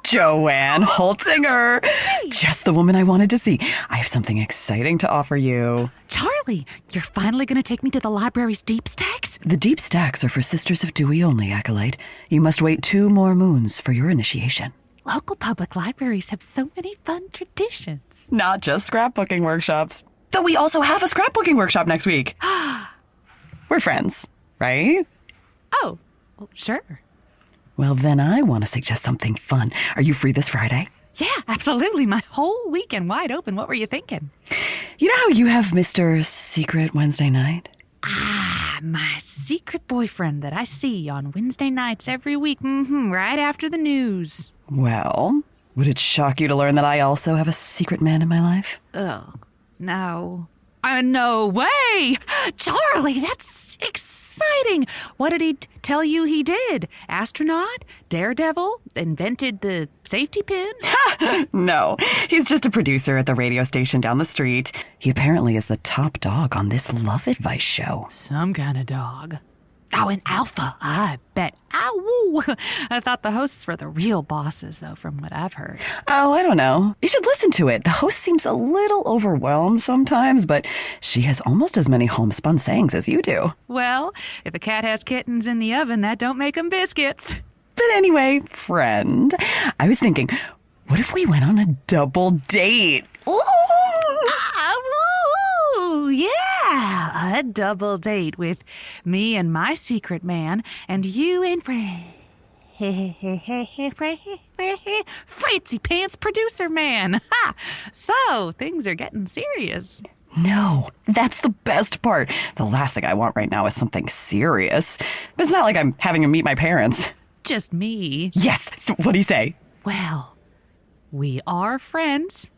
Joanne Holtzinger. Hey. Just the woman I wanted to see. I have something exciting to offer you. Charli, you're finally going to take me to the library's deep stacks? The deep stacks are for Sisters of Dewey only, Acolyte. You must wait 2 more moons for your initiation. Local public libraries have so many fun traditions. Not just scrapbooking workshops. Though we also have a scrapbooking workshop next week. We're friends, right? Oh, well, sure. Well, then I want to suggest something fun. Are you free this Friday? Yeah, absolutely. My whole weekend wide open. What were you thinking? You know how you have Mr. Secret Wednesday night? My secret boyfriend that I see on Wednesday nights every week, right after the news. Well, would it shock you to learn that I also have a secret man in my life? Oh, no. No way! Charli, that's exciting! What did he tell you he did? Astronaut? Daredevil? Invented the safety pin? No, he's just a producer at the radio station down the street. He apparently is the top dog on this love advice show. Some kind of dog. Oh, an alpha, I bet. Ow! I thought the hosts were the real bosses, though, from what I've heard. Oh, I don't know. You should listen to it. The host seems a little overwhelmed sometimes, but she has almost as many homespun sayings as you do. Well, if a cat has kittens in the oven, that don't make them biscuits. But anyway, friend, I was thinking, what if we went on a double date? Ooh, yeah, a double date with me and my secret man, and you and Fancy Pants producer man. Ha! So, things are getting serious. No, that's the best part. The last thing I want right now is something serious. But it's not like I'm having him meet my parents. Just me. Yes, so what do you say? Well, we are friends.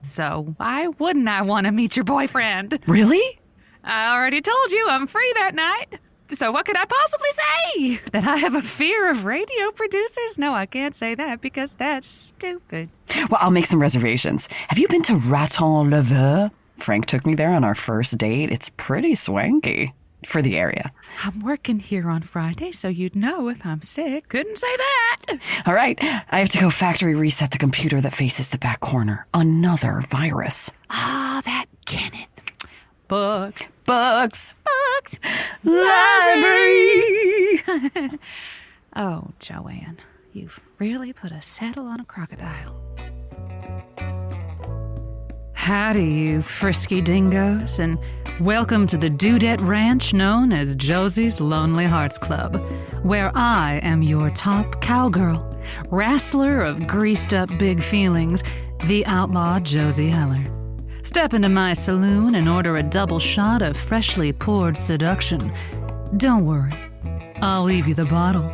So why wouldn't I want to meet your boyfriend? Really? I already told you I'm free that night. So what could I possibly say? That I have a fear of radio producers? No, I can't say that because that's stupid. Well, I'll make some reservations. Have you been to Raton Laveur? Frank took me there on our first date. It's pretty swanky for the area. I'm working here on Friday, so you'd know if I'm sick. Couldn't say that. All right, I have to go factory reset the computer that faces the back corner. Another virus. That Kenneth. Books. Library. Oh, Joanne, you've really put a saddle on a crocodile. Howdy, you frisky dingoes, and welcome to the Dudette Ranch known as Josie's Lonely Hearts Club, where I am your top cowgirl, wrestler of greased-up big feelings, the outlaw Josie Heller. Step into my saloon and order a double shot of freshly poured seduction. Don't worry, I'll leave you the bottle,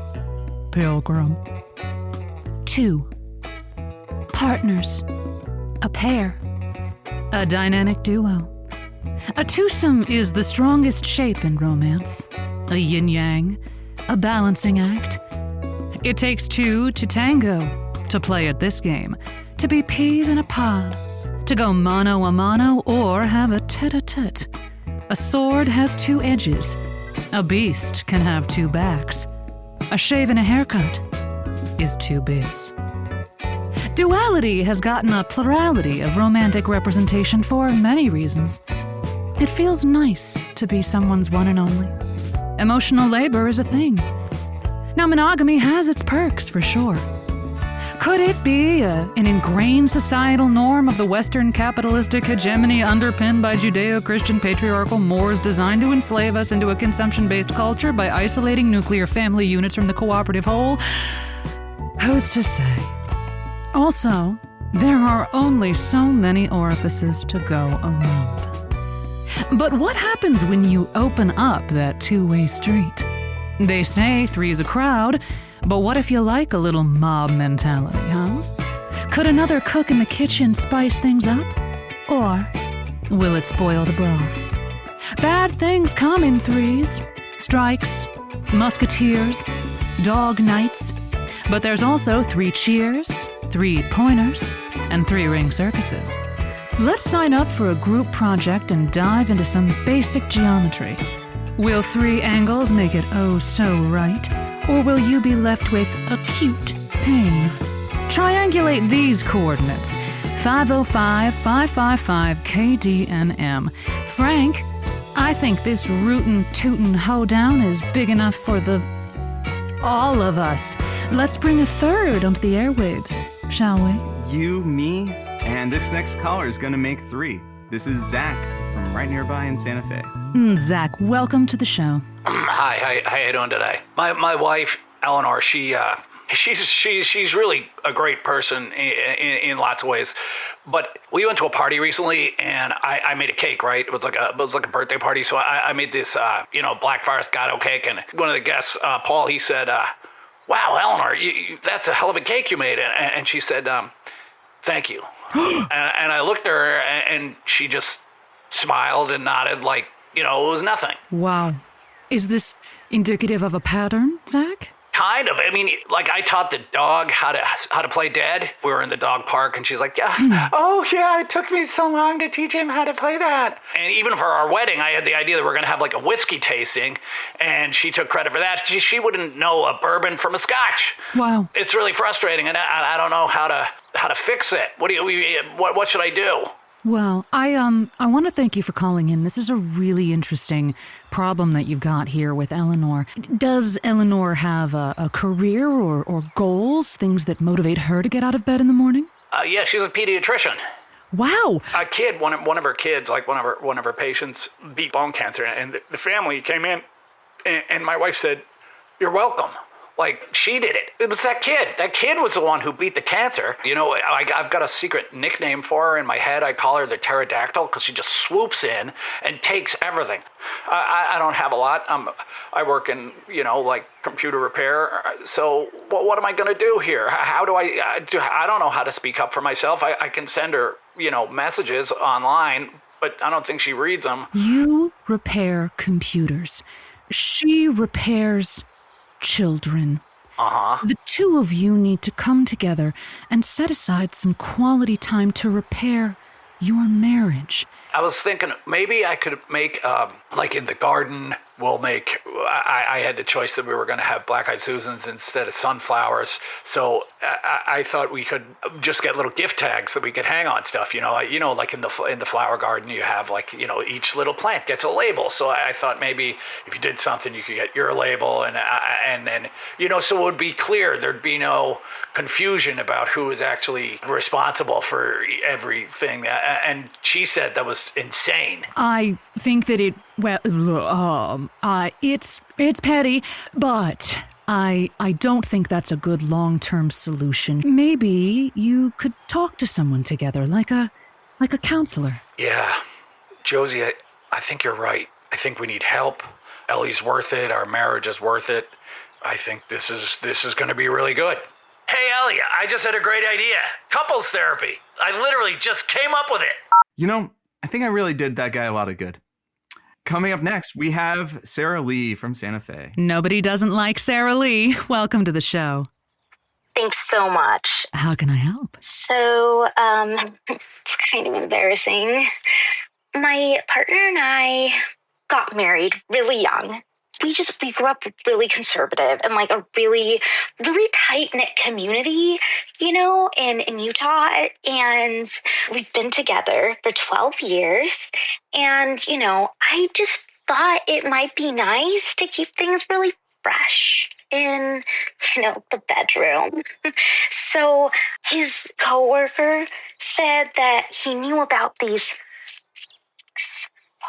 Pilgrim. 2 partners, a pair, a dynamic duo. A twosome is the strongest shape in romance. A yin-yang, a balancing act. It takes 2 to tango, to play at this game, to be peas in a pod, to go mano a mano or have a tete-a-tete. A sword has 2 edges. A beast can have 2 backs. A shave and a haircut is 2 bits. Duality has gotten a plurality of romantic representation for many reasons. It feels nice to be someone's one and only. Emotional labor is a thing. Now, monogamy has its perks, for sure. Could it be an ingrained societal norm of the Western capitalistic hegemony underpinned by Judeo-Christian patriarchal mores designed to enslave us into a consumption-based culture by isolating nuclear family units from the cooperative whole? Who's to say? Also, there are only so many orifices to go around. But what happens when you open up that two-way street? They say 3's a crowd, but what if you like a little mob mentality, huh? Could another cook in the kitchen spice things up? Or will it spoil the broth? Bad things come in 3s. Strikes, musketeers, dog nights. But there's also 3 cheers, 3 pointers, and 3 ring circuses. Let's sign up for a group project and dive into some basic geometry. Will 3 angles make it oh so right? Or will you be left with acute pain? Triangulate these coordinates. 505-555-KDNM. Frank, I think this rootin' tootin' hoedown is big enough for all of us. Let's bring a third onto the airwaves, shall we? You, me, and this next caller is going to make 3. This is Zach from right nearby in Santa Fe. Zach, welcome to the show. Hi, how you doing today? My wife, Eleanor, she's really a great person in lots of ways. But we went to a party recently, and I made a cake, right? It was like a birthday party, so I made this, Black Forest Gato cake, and one of the guests, Paul, he said, wow, Eleanor, that's a hell of a cake you made. And she said, thank you. and I looked at her, and she just smiled and nodded like, it was nothing. Wow. Is this indicative of a pattern, Zach? Kind of. I mean, like I taught the dog how to play dead. We were in the dog park, and she's like, yeah, oh yeah, it took me so long to teach him how to play that. And even for our wedding, I had the idea that we're going to have like a whiskey tasting, and she took credit for that. She wouldn't know a bourbon from a scotch. Wow. It's really frustrating, and I don't know how to fix it. What should I do? Well, I want to thank you for calling in. This is a really interesting problem that you've got here with Eleanor. Does Eleanor have a career or goals, things that motivate her to get out of bed in the morning? Yeah, she's a pediatrician. Wow. A kid, one of her kids, like one of her patients, beat bone cancer, and the family came in, and my wife said, "You're welcome." Like, she did it. It was that kid. That kid was the one who beat the cancer. I've got a secret nickname for her in my head. I call her the pterodactyl because she just swoops in and takes everything. I don't have a lot. I work in, computer repair. So what am I going to do here? How do I don't know how to speak up for myself. I can send her, messages online, but I don't think she reads them. You repair computers. She repairs children. The two of you need to come together and set aside some quality time to repair your marriage. I was thinking maybe I could make, like in the garden, I had the choice that we were going to have black-eyed Susans instead of sunflowers. So I thought we could just get little gift tags that we could hang on stuff. Like in the flower garden, you have each little plant gets a label. So I thought maybe if you did something, you could get your label, and then so it would be clear. There'd be no confusion about who is actually responsible for everything. And she said that was insane. I think that it's petty, but I don't think that's a good long-term solution. Maybe you could talk to someone together, like a counselor. Yeah, Josie, I think you're right. I think we need help. Ellie's worth it. Our marriage is worth it. I think this is going to be really good. Hey, Ellie, I just had a great idea. Couples therapy. I literally just came up with it. I think I really did that guy a lot of good. Coming up next, we have Sarah Lee from Santa Fe. Nobody doesn't like Sarah Lee. Welcome to the show. Thanks so much. How can I help? So, it's kind of embarrassing. My partner and I got married really young. We grew up really conservative and like a really, really tight-knit community, in Utah. And we've been together for 12 years. And, I just thought it might be nice to keep things really fresh in, the bedroom. So his coworker said that he knew about these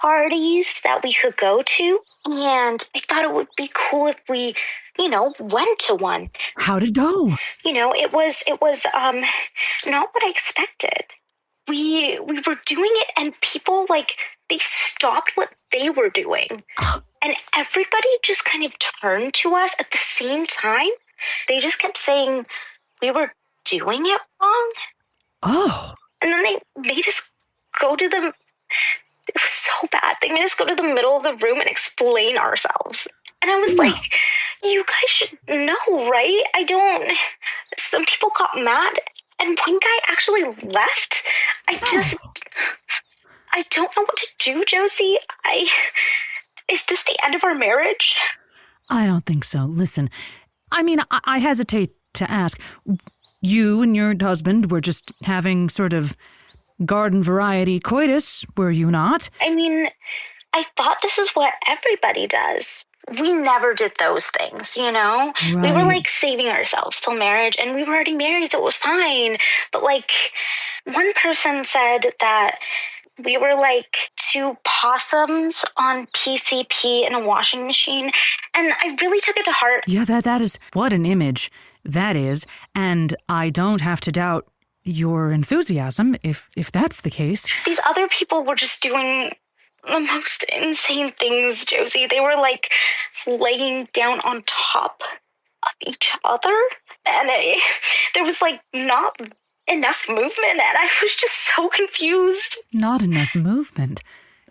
parties that we could go to, and I thought it would be cool if we, went to one. How'd it go? It was not what I expected. We were doing it, and people they stopped what they were doing, and everybody just kind of turned to us at the same time. They just kept saying we were doing it wrong. Oh. And then they made us go to the. It was so bad. They made us go to the middle of the room and explain ourselves. And I was like, you guys should know, right? Some people got mad, and one guy actually left. I don't know what to do, Josie. Is this the end of our marriage? I don't think so. Listen, I hesitate to ask, you and your husband were just having sort of garden variety coitus, were you not? I mean, I thought this is what everybody does. We never did those things, you know? Right. We were like saving ourselves till marriage, and we were already married, so it was fine. But like, one person said that we were like two possums on PCP in a washing machine, and I really took it to heart. Yeah, that is what an image that is, and I don't have to doubt your enthusiasm if that's the case. These other people were just doing the most insane things, Josie. They were like laying down on top of each other, and there was like not enough movement, and I was just so confused. Not enough movement.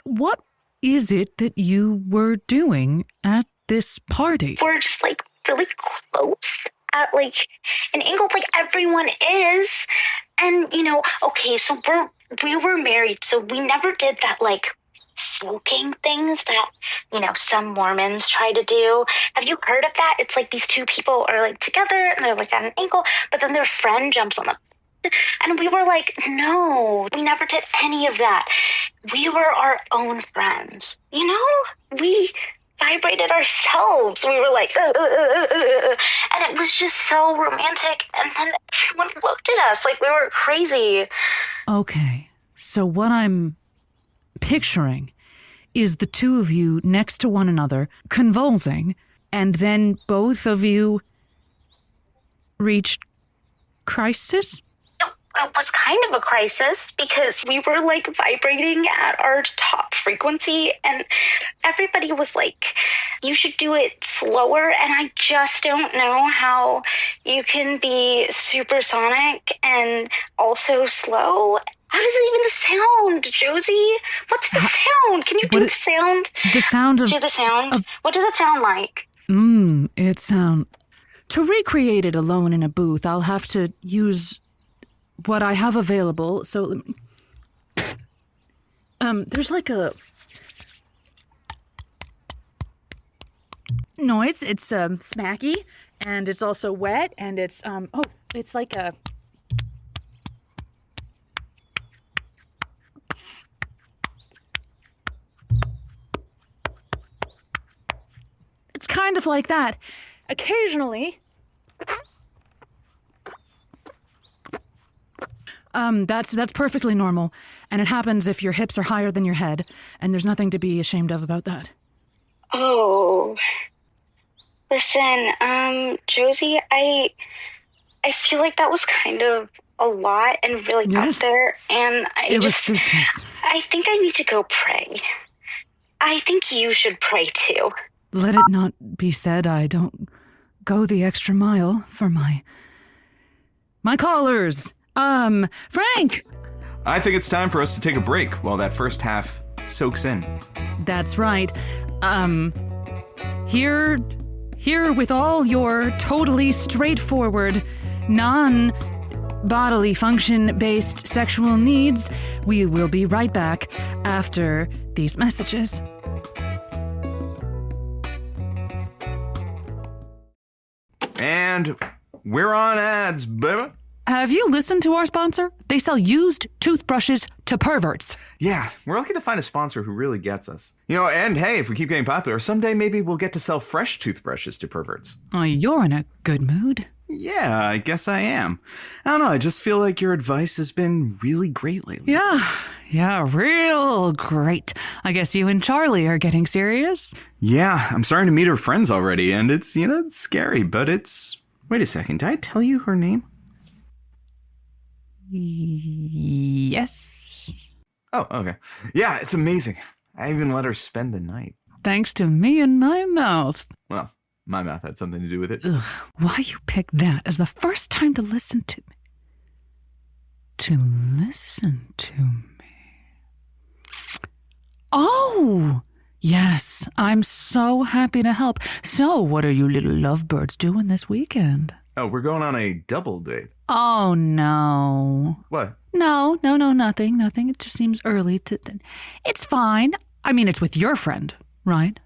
What is it that you were doing at this party? We're just like really close at like an angle, like everyone is. And you know, okay, so we were married, so we never did that like soaking things that, you know, some Mormons try to do. Have you heard of that? It's like these two people are like together and they're like at an angle, but then their friend jumps on them. And we were like, no, we never did any of that. We were our own friends, you know? We vibrated ourselves. We were like, and it was just so romantic. And then everyone looked at us like we were crazy. Okay, so what I'm picturing is the two of you next to one another, convulsing, and then both of you reached crisis? It was kind of a crisis because we were like vibrating at our top frequency, and everybody was like, you should do it slower. And I just don't know how you can be supersonic and also slow. How does it even sound, Josie? What's the sound? Can you do the sound? The sound of... Do the sound. What does it sound like? It sound... To recreate it alone in a booth, I'll have to use what I have available. So, there's like a noise. It's smacky, and it's also wet, and it's it's like a... It's kind of like that. Occasionally, that's perfectly normal, and it happens if your hips are higher than your head, and there's nothing to be ashamed of about that. Oh, listen, Josie, I feel like that was kind of a lot and really out there, and it was suitcase. I think I need to go pray. I think you should pray too. Let it not be said I don't go the extra mile for my callers. Frank! I think it's time for us to take a break while that first half soaks in. That's right. Here with all your totally straightforward, non-bodily function-based sexual needs, we will be right back after these messages. And we're on ads, baby. Have you listened to our sponsor? They sell used toothbrushes to perverts. Yeah, we're lucky to find a sponsor who really gets us. You know, and hey, if we keep getting popular, someday maybe we'll get to sell fresh toothbrushes to perverts. Oh, you're in a good mood. Yeah, I guess I am. I don't know, I just feel like your advice has been really great lately. Yeah, real great. I guess you and Charli are getting serious? Yeah, I'm starting to meet her friends already, and it's, you know, it's scary, but it's... Wait a second, did I tell you her name? Yes. Oh, okay. Yeah, it's amazing. I even let her spend the night. Thanks to me and my mouth. Well, my mouth had something to do with it. Ugh, why you pick that as the first time to listen to me? To listen to me. Oh, yes, I'm so happy to help. So, what are you little lovebirds doing this weekend? Oh, we're going on a double date. Oh, no. What? No, nothing. It just seems early to... It's fine. I mean, it's with your friend, right?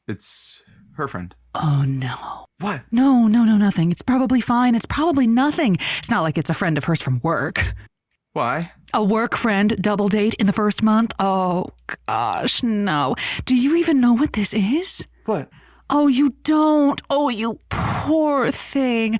It's her friend. Oh, no. What? No, nothing. It's probably fine. It's probably nothing. It's not like it's a friend of hers from work. Why? A work friend double date in the first month? Oh, gosh, no. Do you even know what this is? What? Oh, you don't. Oh, you poor thing.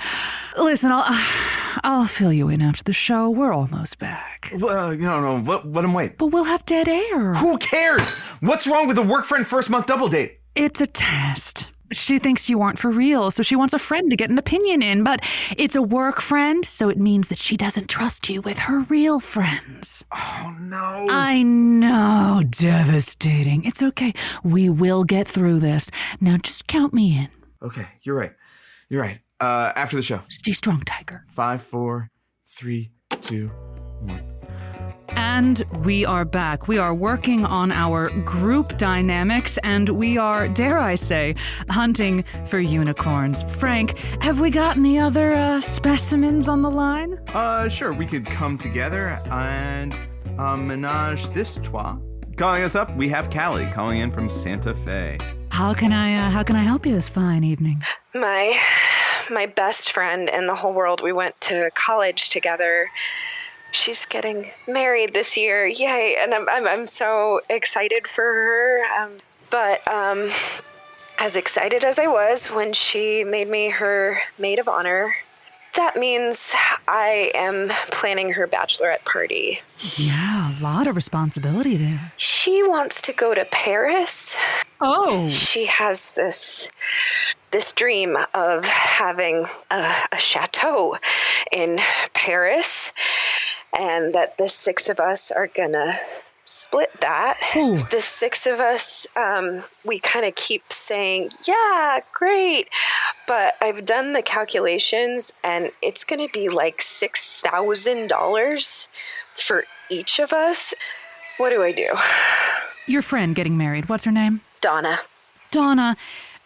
Listen, I'll fill you in after the show. We're almost back. No. Let him wait. But we'll have dead air. Who cares? What's wrong with a work friend first month double date? It's a test. She thinks you aren't for real, so she wants a friend to get an opinion in, but it's a work friend, so it means that she doesn't trust you with her real friends. Oh, no. I know, devastating. It's okay. We will get through this. Now just count me in. Okay, you're right. After the show. Stay strong, Tiger. 5, 4, 3, 2, 1. And we are back. We are working on our group dynamics, and we are, dare I say, hunting for unicorns. Frank, have we got any other specimens on the line? Sure, we could come together and menage this trois. Calling us up, we have Callie calling in from Santa Fe. How can I help you this fine evening? My best friend in the whole world, we went to college together. She's getting married this year, yay! And I'm so excited for her. But as excited as I was when she made me her maid of honor, that means I am planning her bachelorette party. Yeah, a lot of responsibility there. She wants to go to Paris. Oh, She has this dream of having a chateau in Paris, and that the 6 of us are gonna split that. Ooh. The 6 of us, we kind of keep saying, yeah, great. But I've done the calculations, and it's gonna be like $6,000 for each of us. What do I do? your friend getting married. What's her name? Donna. Donna.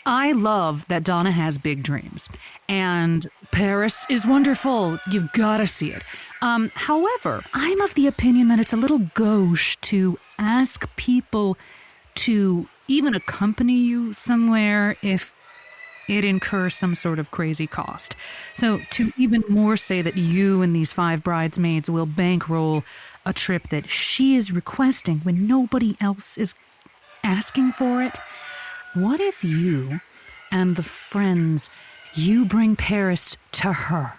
I love that Donna has big dreams. And Paris is wonderful. You've got to see it. However, I'm of the opinion that it's a little gauche to ask people to even accompany you somewhere if it incurs some sort of crazy cost. So to even more say that you and these 5 bridesmaids will bankroll a trip that she is requesting when nobody else is asking for it. What if you and the friends, you bring Paris to her?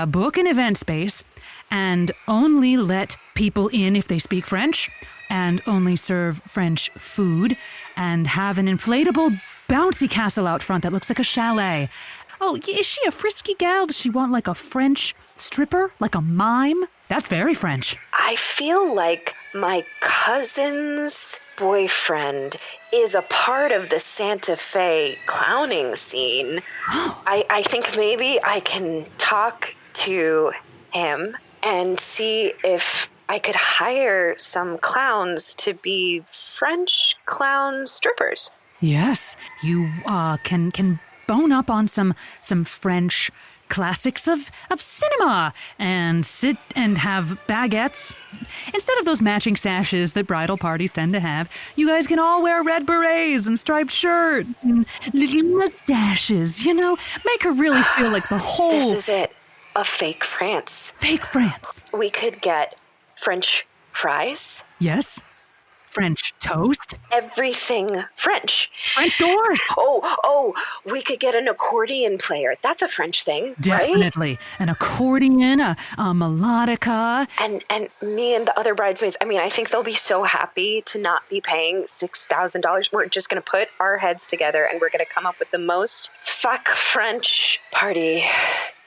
Book an event space and only let people in if they speak French, and only serve French food, and have an inflatable bouncy castle out front that looks like a chalet. Oh, is she a frisky gal? Does she want like a French stripper? Like a mime? That's very French. I feel like my cousin's boyfriend is a part of the Santa Fe clowning scene. I think maybe I can talk to him and see if I could hire some clowns to be French clown strippers. Yes, you can bone up on some French classics of cinema and sit and have baguettes. Instead of those matching sashes that bridal parties tend to have, you guys can all wear red berets and striped shirts and little mustaches, make her really feel like the whole... This is it. A fake France. Fake France. We could get French fries. Yes. French toast. Everything French. French doors. Oh, we could get an accordion player. That's a French thing, Definitely. right? An accordion, a melodica. And me and the other bridesmaids, I think they'll be so happy to not be paying $6,000. We're just going to put our heads together and we're going to come up with the most fuck French party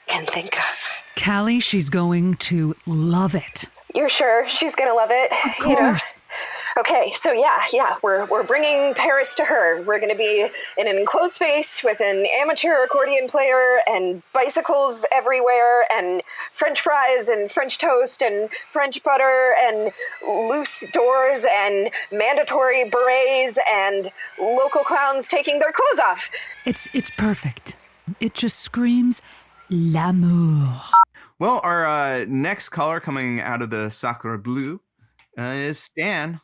can think of. Callie, she's going to love it. You're sure she's going to love it? Of course. Okay, so yeah, we're bringing Paris to her. We're going to be in an enclosed space with an amateur accordion player and bicycles everywhere and French fries and French toast and French butter and loose doors and mandatory berets and local clowns taking their clothes off. It's perfect. It just screams l'amour. Well, our next caller coming out of the Sacre Bleu is Stan,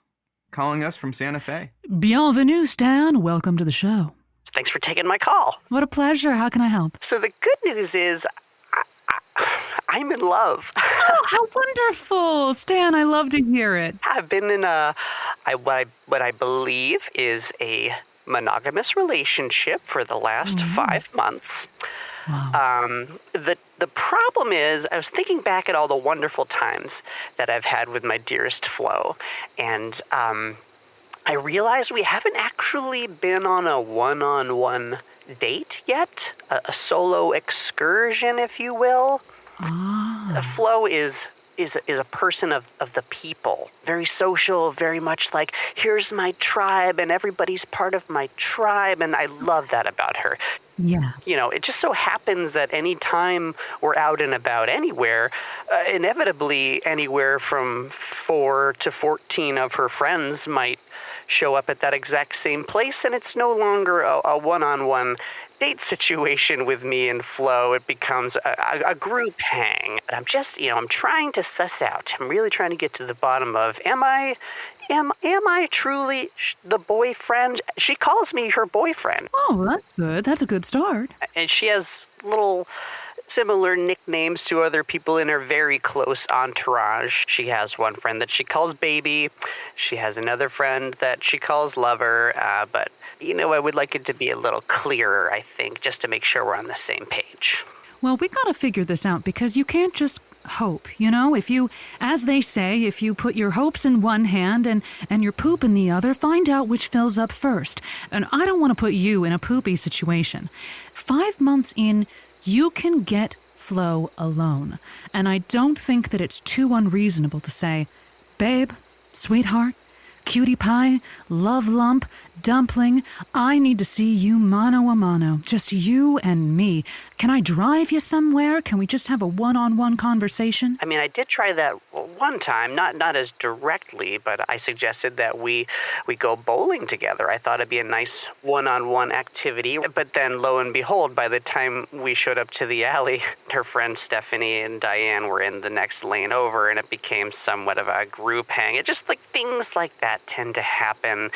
calling us from Santa Fe. Bienvenue, Stan. Welcome to the show. Thanks for taking my call. What a pleasure. How can I help? So the good news is I'm in love. Oh, how wonderful. Stan, I love to hear it. I've been in what I believe is a monogamous relationship for the last 5 months. Wow. The problem is, I was thinking back at all the wonderful times that I've had with my dearest Flo, and I realized we haven't actually been on a one-on-one date yet, a solo excursion, if you will. Flo is a person of the people, very social, very much like, here's my tribe and everybody's part of my tribe, and I love that about her. Yeah. You know, it just so happens that any time we're out and about anywhere, inevitably anywhere from 4 to 14 of her friends might show up at that exact same place, and it's no longer a one-on-one date situation with me and Flo. It becomes a group hang. I'm just, I'm trying to suss out. I'm really trying to get to the bottom of, am I truly the boyfriend? She calls me her boyfriend. Oh, that's good. That's a good start. And she has little similar nicknames to other people in her very close entourage. She has one friend that she calls baby. She has another friend that she calls lover. But, I would like it to be a little clearer, I think, just to make sure we're on the same page. Well, we got to figure this out because you can't just hope, If you, as they say, if you put your hopes in one hand and your poop in the other, find out which fills up first. And I don't want to put you in a poopy situation. 5 months in, you can get Flo alone. And I don't think that it's too unreasonable to say, babe, sweetheart, cutie pie, love lump, dumpling, I need to see you mano a mano, just you and me. Can I drive you somewhere? Can we just have a one-on-one conversation? I mean, I did try that one time, not as directly, but I suggested that we go bowling together. I thought it'd be a nice one-on-one activity. But then, lo and behold, by the time we showed up to the alley, her friends Stephanie and Diane were in the next lane over, and it became somewhat of a group hang. It just, things like that tend to happen.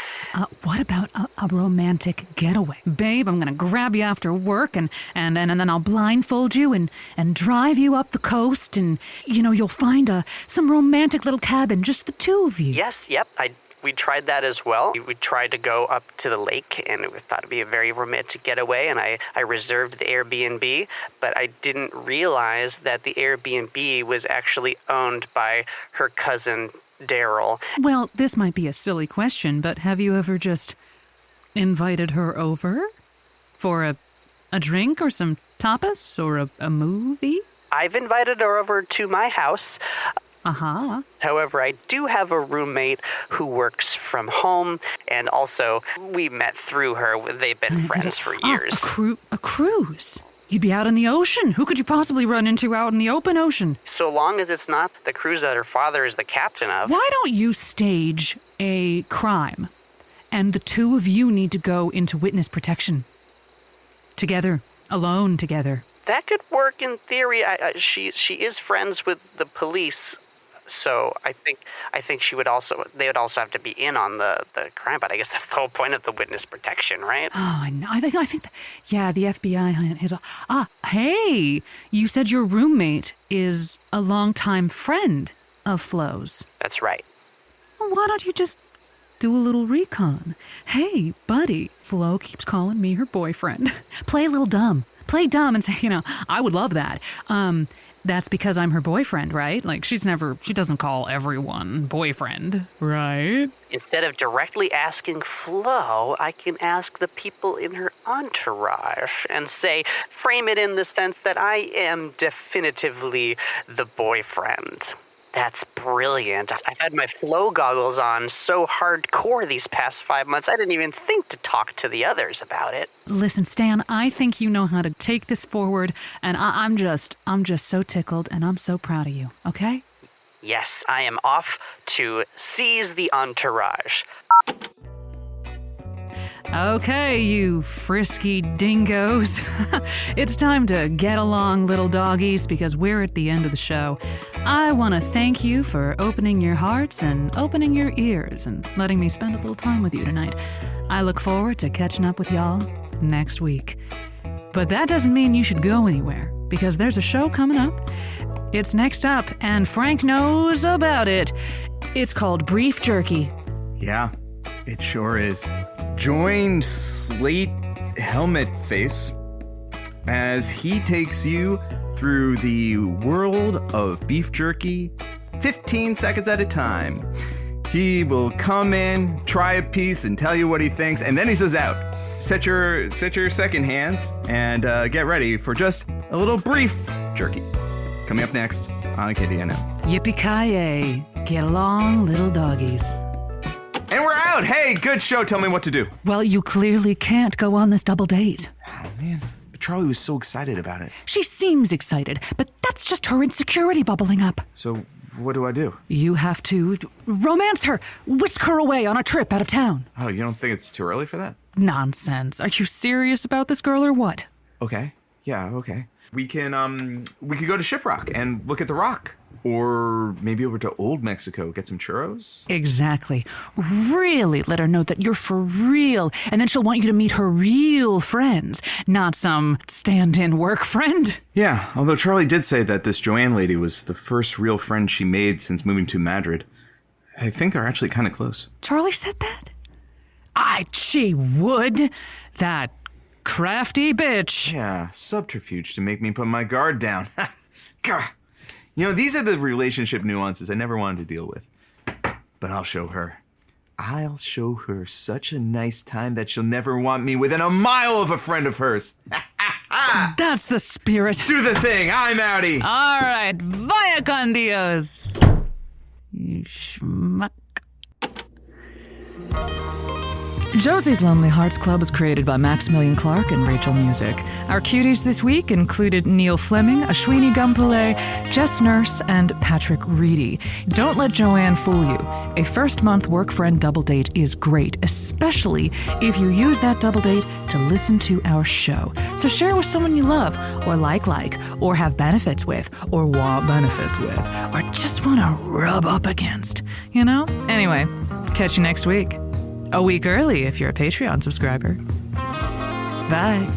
What about a romantic getaway? Babe, I'm going to grab you after work and then I'll blindfold you and drive you up the coast and, you'll find some romantic little cabin, just the two of you. Yes, yep. We tried that as well. We tried to go up to the lake, and we thought it'd be a very romantic getaway, and I reserved the Airbnb, but I didn't realize that the Airbnb was actually owned by her cousin Daryl. Well, this might be a silly question, but have you ever just invited her over for a drink or some tapas or a movie? I've invited her over to my house. Uh-huh. However, I do have a roommate who works from home, and also we met through her. They've been friends for years. A cruise? You'd be out in the ocean. Who could you possibly run into out in the open ocean? So long as it's not the cruise that her father is the captain of. Why don't you stage a crime, and the two of you need to go into witness protection? Together. Alone together. That could work in theory. She is friends with the police. So I think they would also have to be in on the crime, but I guess that's the whole point of the witness protection, right? Oh, I know. I think the FBI hit. Hey, you said your roommate is a longtime friend of Flo's. That's right. Well, why don't you just do a little recon? Hey, buddy, Flo keeps calling me her boyfriend. Play a little dumb. Play dumb and say, I would love that. That's because I'm her boyfriend, right? She doesn't call everyone boyfriend, right? Instead of directly asking Flo, I can ask the people in her entourage and frame it in the sense that I am definitively the boyfriend. That's brilliant. I've had my Flo goggles on so hardcore these past 5 months, I didn't even think to talk to the others about it. Listen, Stan, I think you know how to take this forward, and I'm just so tickled, and I'm so proud of you, okay? Yes, I am off to seize the entourage. Okay, you frisky dingoes. It's time to get along, little doggies, because we're at the end of the show. I want to thank you for opening your hearts and opening your ears and letting me spend a little time with you tonight. I look forward to catching up with y'all next week. But that doesn't mean you should go anywhere, because there's a show coming up. It's next up, and Frank knows about it. It's called Brief Jerky. Yeah, it sure is. Join Slate Helmet Face as he takes you through the world of beef jerky 15 seconds at a time. He will come in, try a piece, and tell you what he thinks, and then he says out. Set your second hands and get ready for just a little brief jerky. Coming up next on KDNM. Yippee-ki-yay. Get along, little doggies. And we're out! Hey, good show. Tell me what to do. Well, you clearly can't go on this double date. Oh, man. But Charli was so excited about it. She seems excited, but that's just her insecurity bubbling up. So what do I do? You have to romance her, whisk her away on a trip out of town. Oh, you don't think it's too early for that? Nonsense. Are you serious about this girl or what? Okay. Yeah, okay. We could go to Shiprock and look at the rock. Or maybe over to Old Mexico, get some churros? Exactly. Really let her know that you're for real, and then she'll want you to meet her real friends, not some stand-in work friend. Yeah, although Charli did say that this Joanne lady was the first real friend she made since moving to Madrid. I think they're actually kind of close. Charli said that? She would. That crafty bitch. Yeah, subterfuge to make me put my guard down. Gah. You know, these are the relationship nuances I never wanted to deal with. But I'll show her. I'll show her such a nice time that she'll never want me within a mile of a friend of hers. That's the spirit. Do the thing. I'm outie. All right. Vaya con Dios. You schmuck. Josie's Lonely Hearts Club was created by Maximilian Clark and Rachel Music. Our cuties this week included Neill Fleming, Ashwini Ganpule, Jess Nurse, and Patrick Reidy. Don't let Joanne fool you. A first-month work-friend double date is great, especially if you use that double date to listen to our show. So share with someone you love, or like, or have benefits with, or want benefits with, or just want to rub up against. You know? Anyway, catch you next week. A week early if you're a Patreon subscriber. Bye.